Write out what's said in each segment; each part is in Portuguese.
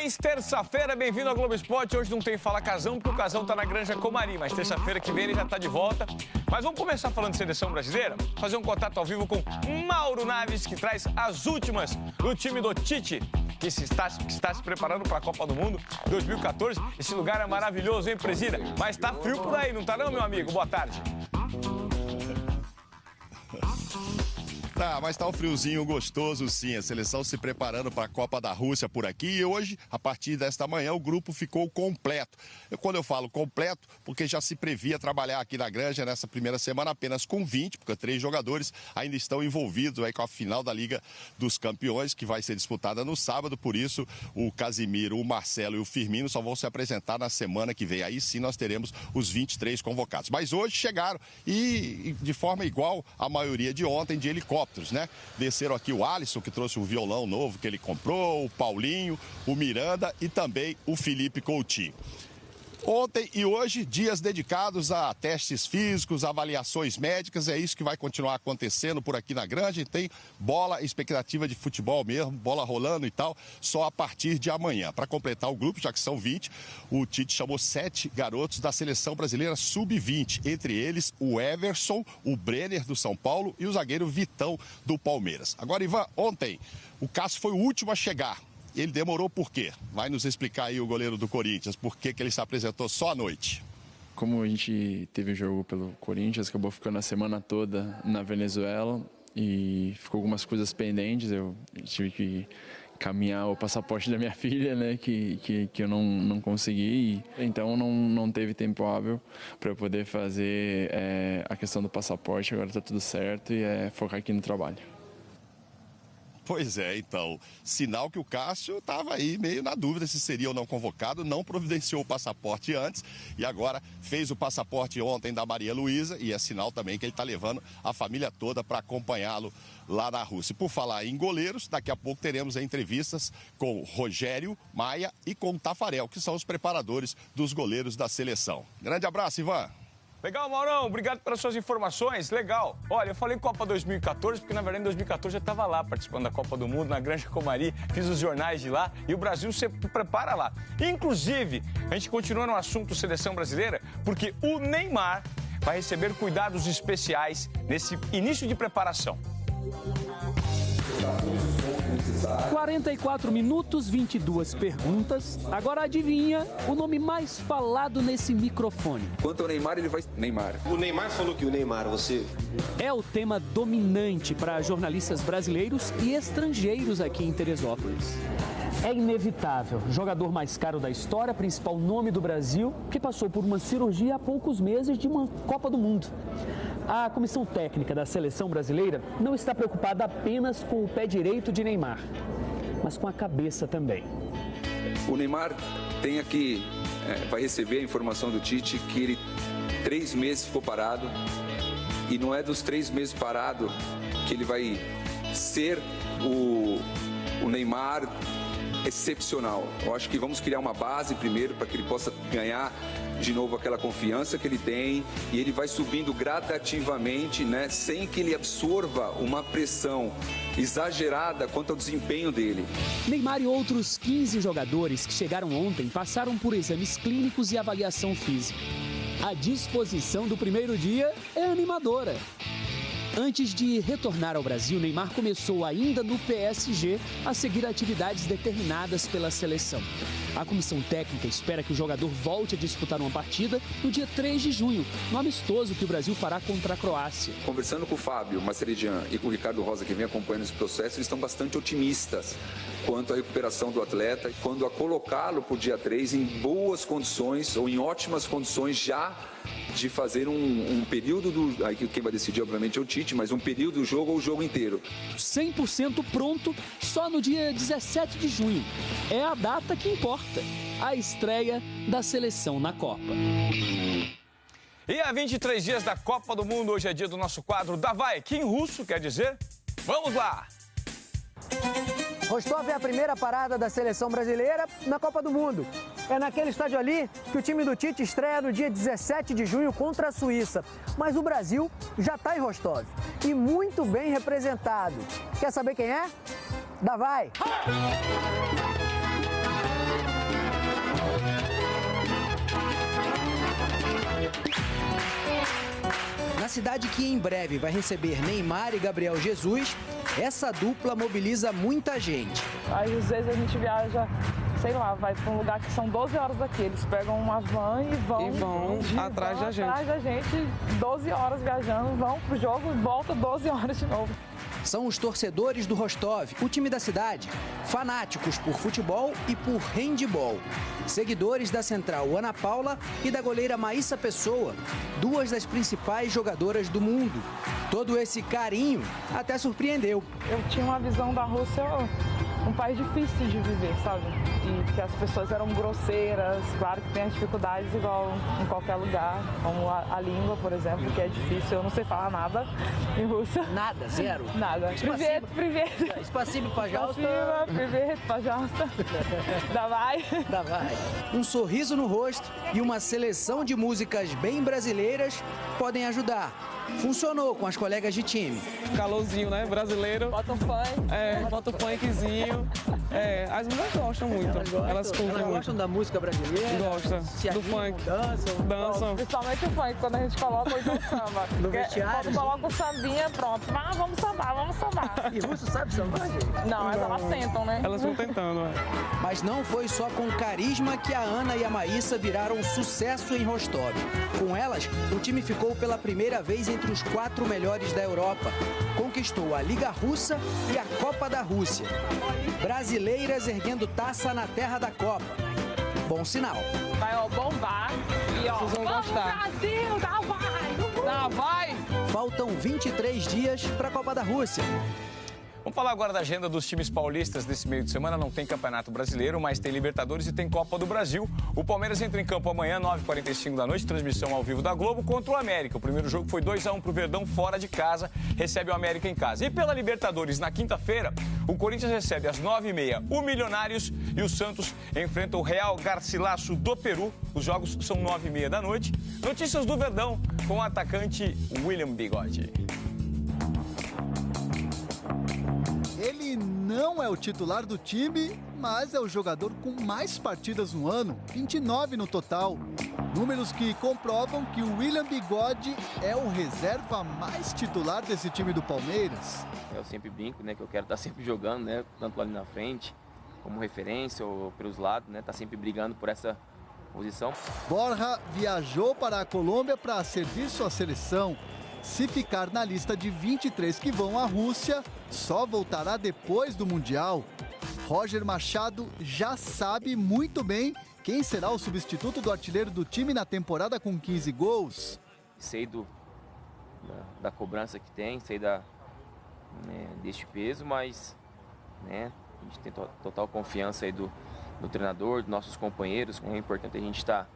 mais terça-feira, bem-vindo ao Globo Esporte. Hoje não tem Fala Casão, porque o Casão tá na Granja Comari, mas terça-feira que vem ele já tá de volta. Mas vamos começar falando de seleção brasileira? Fazer um contato ao vivo com Mauro Naves, que traz as últimas do time do Tite, que está se preparando para a Copa do Mundo 2014. Esse lugar é maravilhoso, hein, presida? Mas tá frio por aí, não tá não, meu amigo? Boa tarde. Tá, mas tá um friozinho gostoso sim, a seleção se preparando para a Copa da Rússia por aqui e hoje, a partir desta manhã, o grupo ficou completo. Quando eu falo completo, porque já se previa trabalhar aqui na Granja nessa primeira semana apenas com 20, porque 3 jogadores ainda estão envolvidos aí com a final da Liga dos Campeões, que vai ser disputada no sábado, por isso o Casimiro, o Marcelo e o Firmino só vão se apresentar na semana que vem. Aí sim nós teremos os 23 convocados. Mas hoje chegaram e de forma igual à maioria de ontem, de helicóptero. Né? Desceram aqui o Alisson, que trouxe um violão novo que ele comprou, o Paulinho, o Miranda e também o Felipe Coutinho. Ontem e hoje, dias dedicados a testes físicos, avaliações médicas, é isso que vai continuar acontecendo por aqui na Granja. Tem bola, expectativa de futebol mesmo, bola rolando e tal, só a partir de amanhã. Para completar o grupo, já que são 20, o Tite chamou 7 garotos da seleção brasileira sub-20, entre eles o Everson, o Brenner do São Paulo e o zagueiro Vitão do Palmeiras. Agora, Ivan, ontem o Cássio foi o último a chegar. Ele demorou por quê? Vai nos explicar aí o goleiro do Corinthians, por que ele se apresentou só à noite. Como a gente teve jogo pelo Corinthians, acabou ficando a semana toda na Venezuela e ficou algumas coisas pendentes. Eu tive que caminhar o passaporte da minha filha, né, que eu não consegui. Então não teve tempo hábil para eu poder fazer a questão do passaporte. Agora está tudo certo e focar aqui no trabalho. Pois é, então, sinal que o Cássio estava aí meio na dúvida se seria ou não convocado, não providenciou o passaporte antes e agora fez o passaporte ontem da Maria Luísa e é sinal também que ele está levando a família toda para acompanhá-lo lá na Rússia. Por falar em goleiros, daqui a pouco teremos entrevistas com Rogério Maia e com Tafarel, que são os preparadores dos goleiros da seleção. Grande abraço, Ivan! Legal, Maurão, obrigado pelas suas informações, legal. Olha, eu falei Copa 2014 porque, na verdade, em 2014 eu estava lá participando da Copa do Mundo, na Granja Comari, fiz os jornais de lá e o Brasil se prepara lá. Inclusive, a gente continua no assunto seleção brasileira porque o Neymar vai receber cuidados especiais nesse início de preparação. 44 minutos, 22 perguntas. Agora adivinha o nome mais falado nesse microfone. Quanto ao Neymar, ele vai... Neymar. O Neymar falou que o Neymar, você... É o tema dominante para jornalistas brasileiros e estrangeiros aqui em Teresópolis. É inevitável. Jogador mais caro da história, principal nome do Brasil, que passou por uma cirurgia há poucos meses de uma Copa do Mundo. A comissão técnica da seleção brasileira não está preocupada apenas com o pé direito de Neymar, mas com a cabeça também. O Neymar tem aqui, vai receber a informação do Tite que ele 3 meses ficou parado e não é dos 3 meses parado que ele vai ser o Neymar excepcional. Eu acho que vamos criar uma base primeiro para que ele possa ganhar de novo aquela confiança que ele tem e ele vai subindo gradativamente, né, sem que ele absorva uma pressão exagerada quanto ao desempenho dele. Neymar e outros 15 jogadores que chegaram ontem passaram por exames clínicos e avaliação física. A disposição do primeiro dia é animadora. Antes de retornar ao Brasil, Neymar começou ainda no PSG a seguir atividades determinadas pela seleção. A comissão técnica espera que o jogador volte a disputar uma partida no dia 3 de junho, no amistoso que o Brasil fará contra a Croácia. Conversando com o Fábio Maceridian e com o Ricardo Rosa, que vem acompanhando esse processo, eles estão bastante otimistas quanto à recuperação do atleta, quando a colocá-lo para o dia 3 em boas condições ou em ótimas condições já de fazer um período do... Aí quem vai decidir, obviamente, é o Tite, mas um período do jogo ou o jogo inteiro. 100% pronto só no dia 17 de junho. É a data que importa. A estreia da seleção na Copa. E há 23 dias da Copa do Mundo, hoje é dia do nosso quadro Davai, que em russo quer dizer... Vamos lá! Rostov é a primeira parada da seleção brasileira na Copa do Mundo. É naquele estádio ali que o time do Tite estreia no dia 17 de junho contra a Suíça. Mas o Brasil já está em Rostov e muito bem representado. Quer saber quem é? Davai! cidade que em breve vai receber Neymar e Gabriel Jesus, essa dupla mobiliza muita gente. Às vezes a gente viaja, sei lá, vai para um lugar que são 12 horas daqui. Eles pegam uma van e vão atrás da gente. Atrás da gente, 12 horas viajando, vão pro jogo e voltam 12 horas de novo. São os torcedores do Rostov, o time da cidade, fanáticos por futebol e por handebol. Seguidores da central Ana Paula e da goleira Maíssa Pessoa, duas das principais jogadoras do mundo. Todo esse carinho até surpreendeu. Eu tinha uma visão da Rússia um país difícil de viver, sabe? E que as pessoas eram grosseiras, claro que tem as dificuldades igual em qualquer lugar, como a língua, por exemplo, que é difícil, eu não sei falar nada em russo. Nada, zero? Nada. Privet. Spasibo, pajausta. Privet, pajausta. Davai. Um sorriso no rosto e uma seleção de músicas bem brasileiras podem ajudar. Funcionou com as colegas de time. Calorzinho, né? Brasileiro. Bota um funk. Bota um funkzinho. As mulheres gostam muito. Elas curtem muito. Gostam da música brasileira? Gostam. Do funk. Dançam. Principalmente o funk, quando a gente coloca o samba. No vestiário? Quando coloca o sambinha, pronto. Vamos sambar. E russo sabe sambar, gente? Não, mas elas tentam, né? Elas vão tentando, Mas não foi só com carisma que a Ana e a Maíssa viraram sucesso em Rostov. Com elas, o time ficou pela primeira vez entre os 4 melhores da Europa. Conquistou a Liga Russa e a Copa da Rússia. Brasileiras erguendo taça na terra da Copa. Bom sinal. Vai, bombar. E, vocês vão gostar. Brasil, dá vai! Faltam 23 dias para a Copa da Rússia. Vamos falar agora da agenda dos times paulistas desse meio de semana. Não tem Campeonato Brasileiro, mas tem Libertadores e tem Copa do Brasil. O Palmeiras entra em campo amanhã, 9h45 da noite, transmissão ao vivo da Globo, contra o América. O primeiro jogo foi 2-1 pro Verdão, fora de casa, recebe o América em casa. E pela Libertadores, na quinta-feira, o Corinthians recebe às 9h30 o Milionários e o Santos enfrenta o Real Garcilaso do Peru. Os jogos são 9h30 da noite. Notícias do Verdão com o atacante William Bigode. Ele não é o titular do time, mas é o jogador com mais partidas no ano, 29 no total. Números que comprovam que o William Bigode é o reserva mais titular desse time do Palmeiras. Eu sempre brinco, né, que eu quero estar sempre jogando, né, tanto ali na frente, como referência ou pelos lados, né, tá sempre brigando por essa posição. Borja viajou para a Colômbia para servir sua seleção. Se ficar na lista de 23 que vão à Rússia, só voltará depois do Mundial. Roger Machado já sabe muito bem quem será o substituto do artilheiro do time na temporada com 15 gols. Sei da cobrança que tem, sei deste peso, mas né, a gente tem total confiança aí do treinador, dos nossos companheiros. É importante a gente estar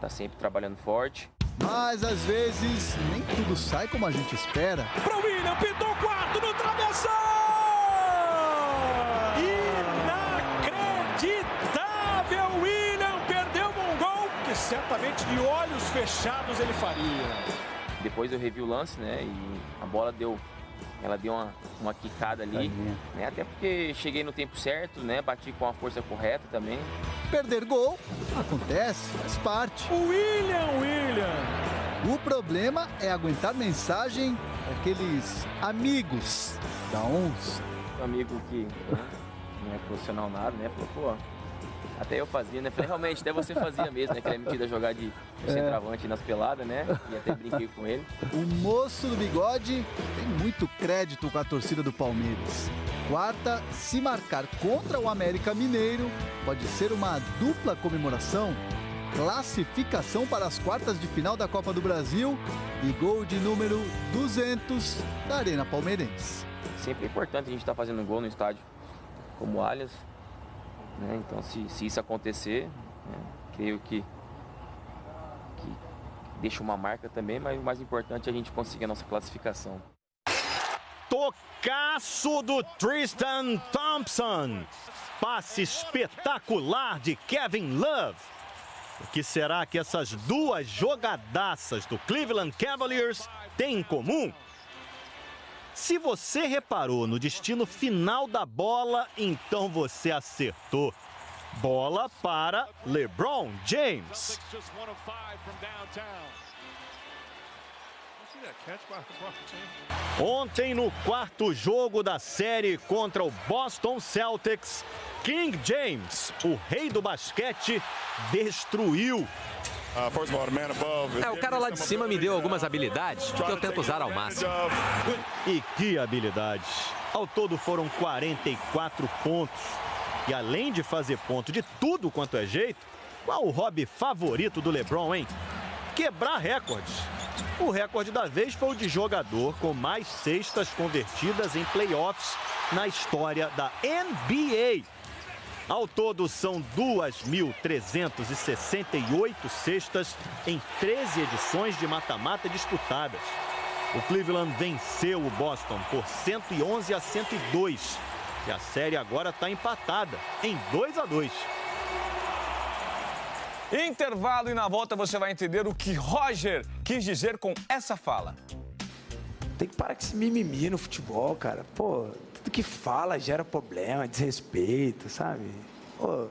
sempre trabalhando forte. Mas às vezes nem tudo sai como a gente espera. Para o William, pintou o quarto no travessão! Inacreditável! William perdeu um gol que certamente de olhos fechados ele faria. Depois eu revi o lance, né? E a bola deu uma quicada ali, né? Até porque cheguei no tempo certo, né? Bati com a força correta também. Perder gol acontece, faz parte. William! O problema é aguentar mensagem daqueles amigos da ONS. Um amigo que não é profissional nada, né? Falou, pô, até eu fazia, né? Falei, realmente, até você fazia mesmo, né? Que ele é metido a jogar de centroavante nas peladas, né? E até brinquei com ele. O moço do Bigode tem muito crédito com a torcida do Palmeiras. Quarta, se marcar contra o América Mineiro, pode ser uma dupla comemoração. Classificação para as quartas de final da Copa do Brasil e gol de número 200 da Arena Palmeirense. Sempre é importante a gente estar fazendo gol no estádio como o Allianz, né? Então, se isso acontecer, né, creio que deixa uma marca também, mas o mais importante é a gente conseguir a nossa classificação. Tocaço do Tristan Thompson. Passe espetacular de Kevin Love. O que será que essas duas jogadaças do Cleveland Cavaliers têm em comum? Se você reparou no destino final da bola, então você acertou. Bola para LeBron James. Ontem, no quarto jogo da série contra o Boston Celtics, King James, o rei do basquete, destruiu. O cara lá de cima me deu algumas habilidades que eu tento usar ao máximo. E que habilidades! Ao todo foram 44 pontos. E além de fazer ponto de tudo quanto é jeito, qual o hobby favorito do LeBron, hein? Quebrar recordes. O recorde da vez foi o de jogador com mais cestas convertidas em playoffs na história da NBA. Ao todo, são 2.368 cestas em 13 edições de mata-mata disputadas. O Cleveland venceu o Boston por 111-102. E a série agora está empatada em 2-2. Intervalo e na volta você vai entender o que Roger quis dizer com essa fala. Tem que parar com esse mimimi no futebol, cara. Pô, tudo que fala gera problema, desrespeito, sabe? Pô,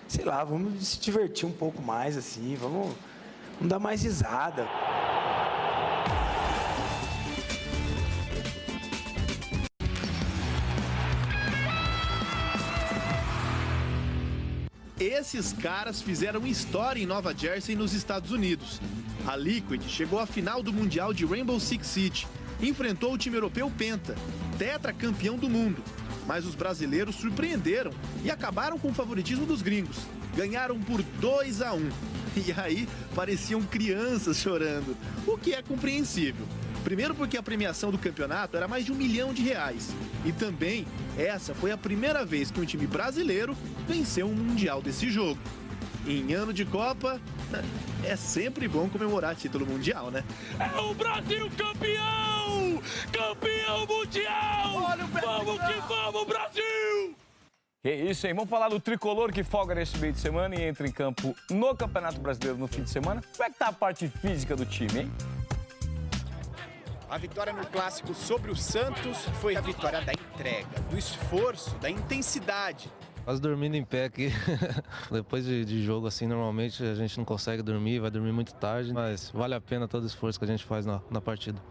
sei lá, vamos se divertir um pouco mais assim, vamos dar mais risada. Esses caras fizeram história em Nova Jersey, nos Estados Unidos. A Liquid chegou à final do Mundial de Rainbow Six Siege. Enfrentou o time europeu Penta, tetracampeão do mundo. Mas os brasileiros surpreenderam e acabaram com o favoritismo dos gringos. Ganharam por 2-1. E aí, pareciam crianças chorando, o que é compreensível. Primeiro porque a premiação do campeonato era mais de R$1 milhão. E também, essa foi a primeira vez que um time brasileiro venceu um Mundial desse jogo. Em ano de Copa, é sempre bom comemorar título mundial, né? É o Brasil campeão! Campeão mundial! Vamos que vamos, Brasil! Que isso, hein? Vamos falar do tricolor que folga nesse meio de semana e entra em campo no Campeonato Brasileiro no fim de semana. Como é que tá a parte física do time, hein? A vitória no Clássico sobre o Santos foi a vitória da entrega, do esforço, da intensidade. Quase dormindo em pé aqui. Depois de jogo assim, normalmente a gente não consegue dormir, vai dormir muito tarde, mas vale a pena todo o esforço que a gente faz na partida.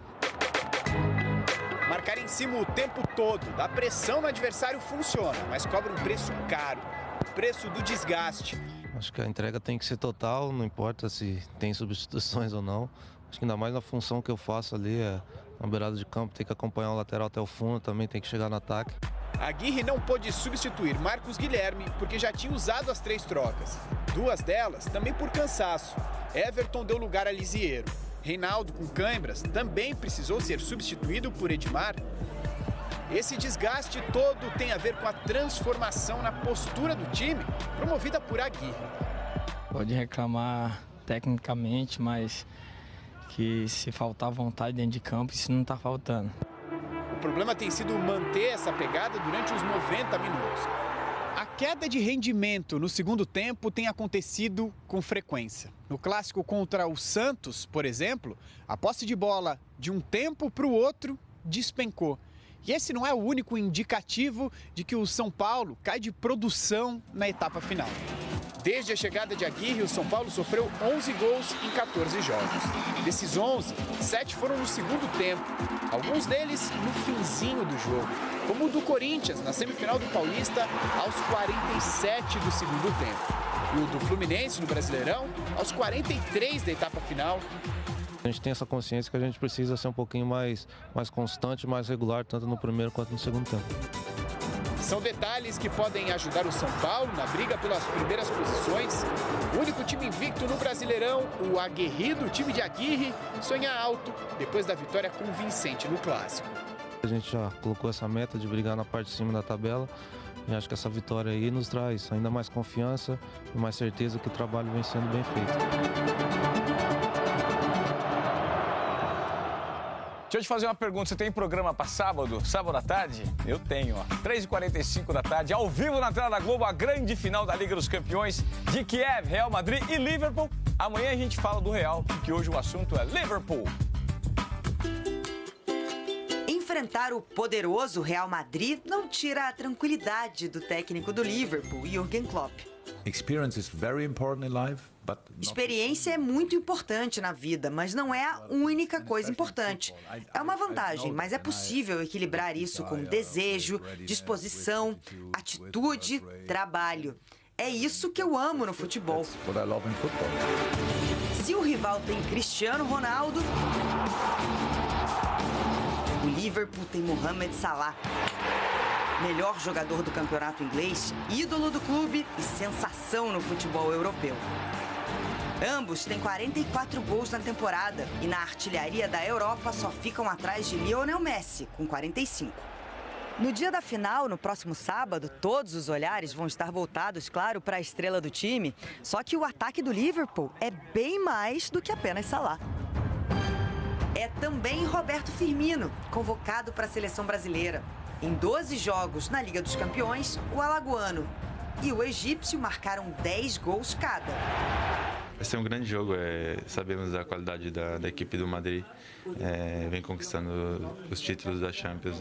Marcar em cima o tempo todo, da pressão no adversário funciona, mas cobra um preço caro, o preço do desgaste. Acho que a entrega tem que ser total, não importa se tem substituições ou não. Acho que ainda mais na função que eu faço ali, na beirada de campo, tem que acompanhar o lateral até o fundo, também tem que chegar no ataque. Aguirre não pôde substituir Marcos Guilherme porque já tinha usado as 3 trocas. 2 delas também por cansaço. Everton deu lugar a Lisiero. Reinaldo, com câimbras, também precisou ser substituído por Edmar. Esse desgaste todo tem a ver com a transformação na postura do time, promovida por Aguirre. Pode reclamar tecnicamente, mas que se faltar vontade dentro de campo, isso não está faltando. O problema tem sido manter essa pegada durante os 90 minutos. A queda de rendimento no segundo tempo tem acontecido com frequência. No clássico contra o Santos, por exemplo, a posse de bola de um tempo para o outro despencou. E esse não é o único indicativo de que o São Paulo cai de produção na etapa final. Desde a chegada de Aguirre, o São Paulo sofreu 11 gols em 14 jogos. Desses 11, 7 foram no segundo tempo, alguns deles no finzinho do jogo, como o do Corinthians, na semifinal do Paulista, aos 47 do segundo tempo. E o do Fluminense, no Brasileirão, aos 43 da etapa final. A gente tem essa consciência que a gente precisa ser um pouquinho mais constante, mais regular, tanto no primeiro quanto no segundo tempo. São detalhes que podem ajudar o São Paulo na briga pelas primeiras posições. O único time invicto no Brasileirão, o aguerrido time de Aguirre, sonha alto depois da vitória convincente no Clássico. A gente já colocou essa meta de brigar na parte de cima da tabela e acho que essa vitória aí nos traz ainda mais confiança e mais certeza que o trabalho vem sendo bem feito. Deixa eu te fazer uma pergunta, você tem programa para sábado à tarde? Eu tenho, ó. 3h45 da tarde, ao vivo na tela da Globo, a grande final da Liga dos Campeões de Kiev, Real Madrid e Liverpool. Amanhã a gente fala do Real, porque hoje o assunto é Liverpool. Enfrentar o poderoso Real Madrid não tira a tranquilidade do técnico do Liverpool, Jürgen Klopp. Experiência é muito importante na vida, mas não é a única coisa importante. É uma vantagem, mas é possível equilibrar isso com desejo, disposição, atitude, trabalho. É isso que eu amo no futebol. Se o rival tem Cristiano Ronaldo, o Liverpool tem Mohamed Salah. Melhor jogador do campeonato inglês, ídolo do clube e sensação no futebol europeu. Ambos têm 44 gols na temporada e na artilharia da Europa só ficam atrás de Lionel Messi, com 45. No dia da final, no próximo sábado, todos os olhares vão estar voltados, claro, para a estrela do time. Só que o ataque do Liverpool é bem mais do que apenas Salah. É também Roberto Firmino, convocado para a seleção brasileira. Em 12 jogos na Liga dos Campeões, o alagoano e o egípcio marcaram 10 gols cada. Vai ser um grande jogo, sabemos da qualidade da equipe do Madrid, vem conquistando os títulos da Champions,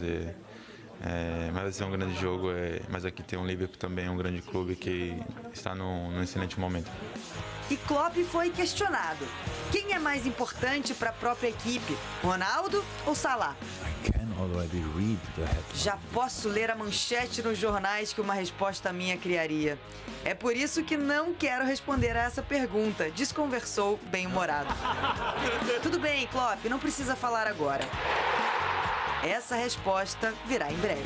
mas vai ser um grande jogo, mas aqui tem um Liverpool também, um grande clube que está num excelente momento. E Klopp foi questionado. Quem é mais importante para a própria equipe, Ronaldo ou Salah? Já posso ler a manchete nos jornais que uma resposta minha criaria. É por isso que não quero responder a essa pergunta, desconversou bem-humorado. Tudo bem, Klopp, não precisa falar agora. Essa resposta virá em breve.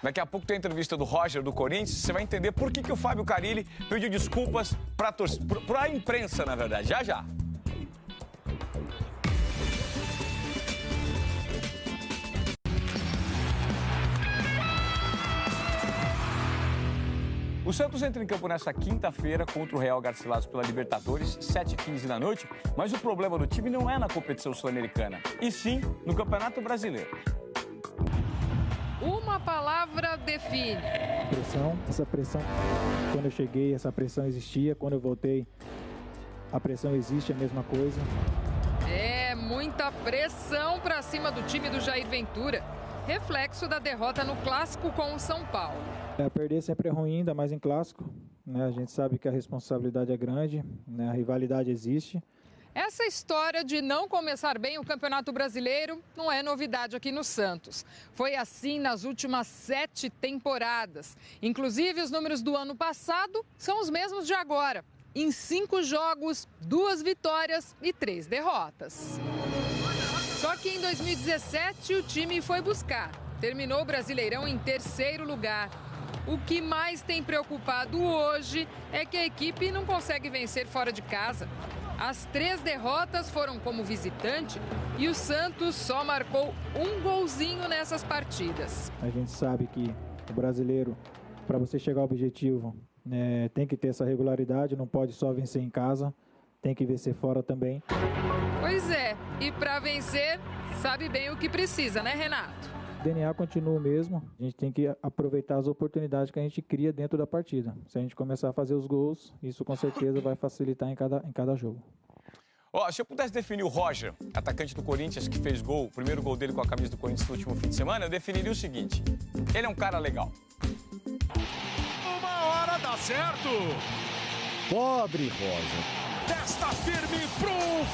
Daqui a pouco tem a entrevista do Roger, do Corinthians. Você vai entender por que o Fábio Carille pediu desculpas para a imprensa, na verdade. Já, já. O Santos entra em campo nessa quinta-feira contra o Real Garcilaso pela Libertadores, 7h15 da noite. Mas o problema do time não é na competição sul-americana, e sim no Campeonato Brasileiro. Uma palavra define. Essa pressão, quando eu cheguei, essa pressão existia. Quando eu voltei, a pressão existe, a mesma coisa. É, muita pressão para cima do time do Jair Ventura. Reflexo da derrota no Clássico com o São Paulo. Perder sempre é ruim, ainda mais em Clássico, né? A gente sabe que a responsabilidade é grande, né? A rivalidade existe. Essa história de não começar bem o Campeonato Brasileiro não é novidade aqui no Santos. Foi assim nas últimas 7 temporadas. Inclusive, os números do ano passado são os mesmos de agora. Em 5 jogos, 2 vitórias e 3 derrotas. Só que em 2017 o time foi buscar. Terminou o Brasileirão em 3º lugar. O que mais tem preocupado hoje é que a equipe não consegue vencer fora de casa. As 3 derrotas foram como visitante e o Santos só marcou um golzinho nessas partidas. A gente sabe que o brasileiro, para você chegar ao objetivo, tem que ter essa regularidade, não pode só vencer em casa, tem que vencer fora também. Pois é, e para vencer, sabe bem o que precisa, né, Renato? O DNA continua o mesmo, a gente tem que aproveitar as oportunidades que a gente cria dentro da partida. Se a gente começar a fazer os gols, isso com certeza vai facilitar em cada jogo. Se eu pudesse definir o Roger, atacante do Corinthians que fez gol, o primeiro gol dele com a camisa do Corinthians no último fim de semana, eu definiria o seguinte: ele é um cara legal. Uma hora dá certo! Pobre Roger. Testa firme pro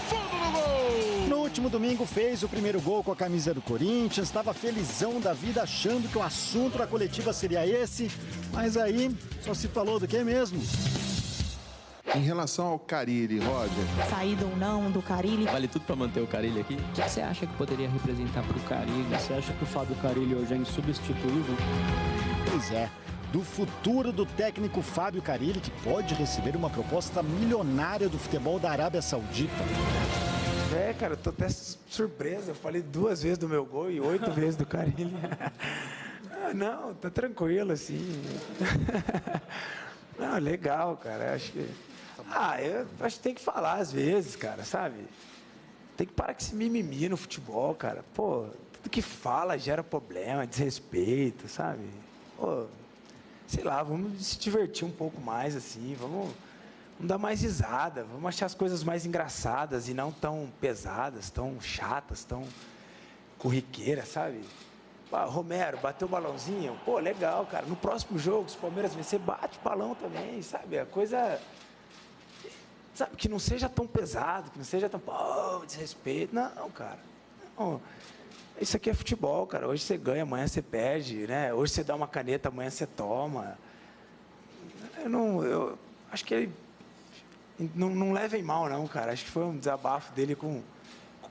fundo do gol! No último domingo fez o primeiro gol com a camisa do Corinthians, estava felizão da vida, achando que o assunto da coletiva seria esse, mas aí só se falou do que mesmo? Em relação ao Carille, Roger... Saída ou não do Carille... Vale tudo para manter o Carille aqui? O que você acha que poderia representar para o Carille? Você acha que o Fábio Carille hoje é insubstituível? Pois é. Do futuro do técnico Fábio Carille, que pode receber uma proposta milionária do futebol da Arábia Saudita. Cara, eu tô até surpresa. Eu falei 2 vezes do meu gol e 8 vezes do Carille. Não, tá tranquilo, assim. Não, legal, cara. Acho que... eu acho que tem que falar às vezes, cara, sabe? Tem que parar com esse mimimi no futebol, cara. Pô, tudo que fala gera problema, desrespeito, sabe? Pô... Sei lá, vamos se divertir um pouco mais, assim, vamos dar mais risada, vamos achar as coisas mais engraçadas e não tão pesadas, tão chatas, tão corriqueiras, sabe? Romero, bateu o balãozinho, pô, legal, cara. No próximo jogo, se o Palmeiras vencer, bate o balão também, sabe? A coisa, sabe, que não seja tão pesado, que não seja tão, desrespeito. Não, cara. Não. Isso aqui é futebol, cara. Hoje você ganha, amanhã você perde, né? Hoje você dá uma caneta, amanhã você toma. Eu acho que ele não levem mal, não, cara. Acho que foi um desabafo dele com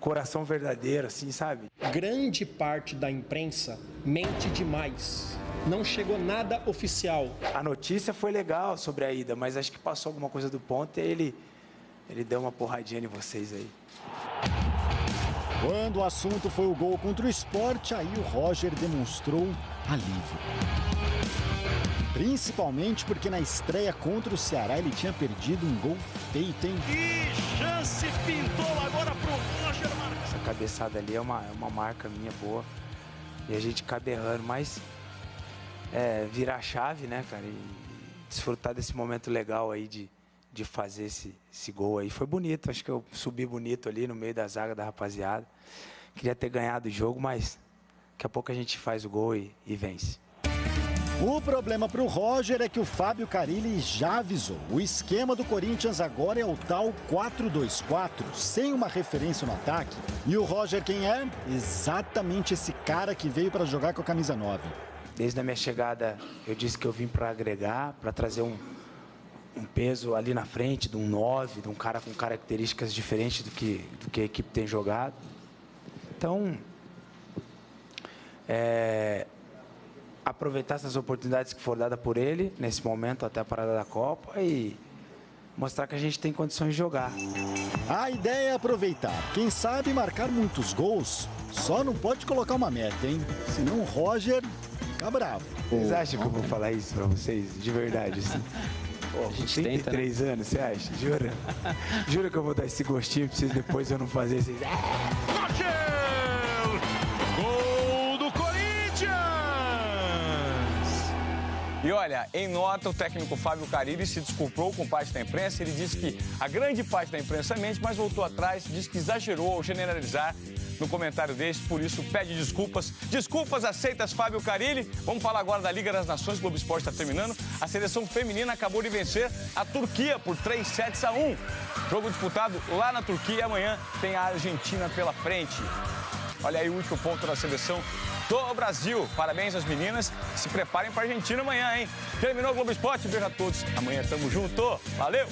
coração verdadeiro, assim, sabe? Grande parte da imprensa mente demais. Não chegou nada oficial. A notícia foi legal sobre a ida, mas acho que passou alguma coisa do ponto e ele deu uma porradinha em vocês aí. Quando o assunto foi o gol contra o Sport, aí o Roger demonstrou alívio. Principalmente porque na estreia contra o Ceará ele tinha perdido um gol feito, hein? Que chance pintou agora pro Roger Marques. Essa cabeçada ali é uma marca minha boa. E a gente acaba errando, mas virar a chave, né, cara? E desfrutar desse momento legal aí de fazer esse gol aí. Foi bonito, acho que eu subi bonito ali no meio da zaga da rapaziada. Queria ter ganhado o jogo, mas daqui a pouco a gente faz o gol e vence. O problema para o Roger é que o Fábio Carille já avisou. O esquema do Corinthians agora é o tal 4-2-4, sem uma referência no ataque. E o Roger quem é? Exatamente esse cara que veio para jogar com a camisa 9. Desde a minha chegada, eu disse que eu vim para agregar, para trazer um peso ali na frente, de um 9, de um cara com características diferentes do que a equipe tem jogado. Então, aproveitar essas oportunidades que foram dadas por ele, nesse momento, até a parada da Copa, e mostrar que a gente tem condições de jogar. A ideia é aproveitar. Quem sabe marcar muitos gols, só não pode colocar uma meta, hein? Senão o Roger fica bravo. Vocês acham que eu vou falar isso pra vocês? De verdade, assim? Pô, a gente 33 tenta, né? Anos, você acha? Jura? Jura que eu vou dar esse gostinho pra vocês depois eu não fazer esses... Gol do Corinthians! E olha, em nota, o técnico Fábio Carille se desculpou com parte da imprensa. Ele disse que a grande parte da imprensa mente, mas voltou atrás, disse que exagerou ao generalizar no comentário desse, por isso pede desculpas. Desculpas aceitas, Fábio Carille. Vamos falar agora da Liga das Nações. O Globo Esporte está terminando. A seleção feminina acabou de vencer a Turquia por 3-1. Jogo disputado lá na Turquia e amanhã tem a Argentina pela frente. Olha aí o último ponto da seleção do Brasil. Parabéns às meninas. Se preparem para a Argentina amanhã, hein? Terminou o Globo Esporte. Beijo a todos. Amanhã tamo junto. Valeu!